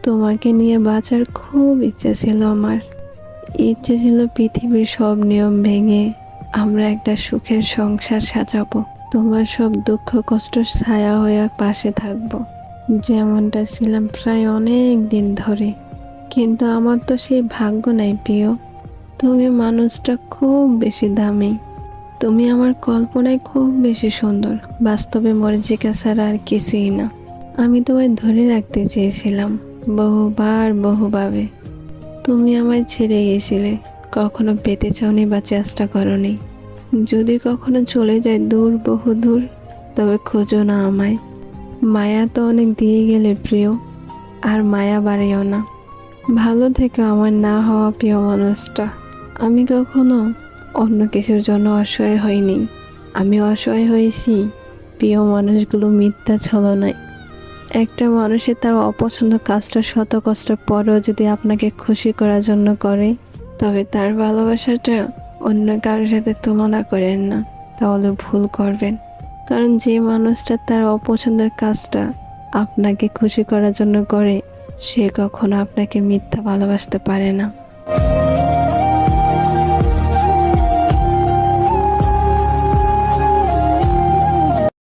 তোমাকে নিয়ে বাঁচার খুব ইচ্ছে ছিল আমার। ইচ্ছে ছিল পৃথিবীর সব নিয়ম ভেঙে আমরা একটা সুখের সংসার সাজাবো। তোমার সব দুঃখ কষ্ট ছায়া হয়ে পাশে থাকবো, যেমনটা ছিলাম প্রায় অনেক দিন ধরে। কিন্তু আমার তো সেই ভাগ্য নাই প্রিয়। তুমি মানুষটা খুব বেশি দামি। তুমি আমার কল্পনায় খুব বেশি সুন্দর, বাস্তবে মরীচিকা ছাড়া আর কিছুই না। আমি তোমায় ধরে রাখতে চেয়েছিলাম বহুবার বহুভাবে। তুমি আমায় ছেড়ে গেছিলে, কখনো পেতে চাওনি বা চেষ্টা করনি। যদি কখনো চলে যায় দূর বহু দূর, তবে খোঁজো না আমায়। মায়া তো অনেক দিয়ে গেলে প্রিয়, আর মায়া বাড়িও না। ভালো থেকে আমার না হওয়া প্রিয় মানুষটা। আমি কখনো অন্য কিছুর জন্য অসহায় হইনি। আমি অসহায় হয়েছি প্রিয় মানুষগুলো মিথ্যা ছলনায়। একটা মানুষের তার অপছন্দ কাজটা শত কষ্টের পরেও যদি আপনাকে খুশি করার জন্য করে, তবে তার ভালোবাসাটা অন্য কারোর সাথে তুলনা করেন না, তাহলে ভুল করবেন। কারণ যে মানুষটা তার অপছন্দের কাজটা আপনাকে খুশি করার জন্য করে, সে কখনো আপনাকে মিথ্যা ভালোবাসতে পারে না।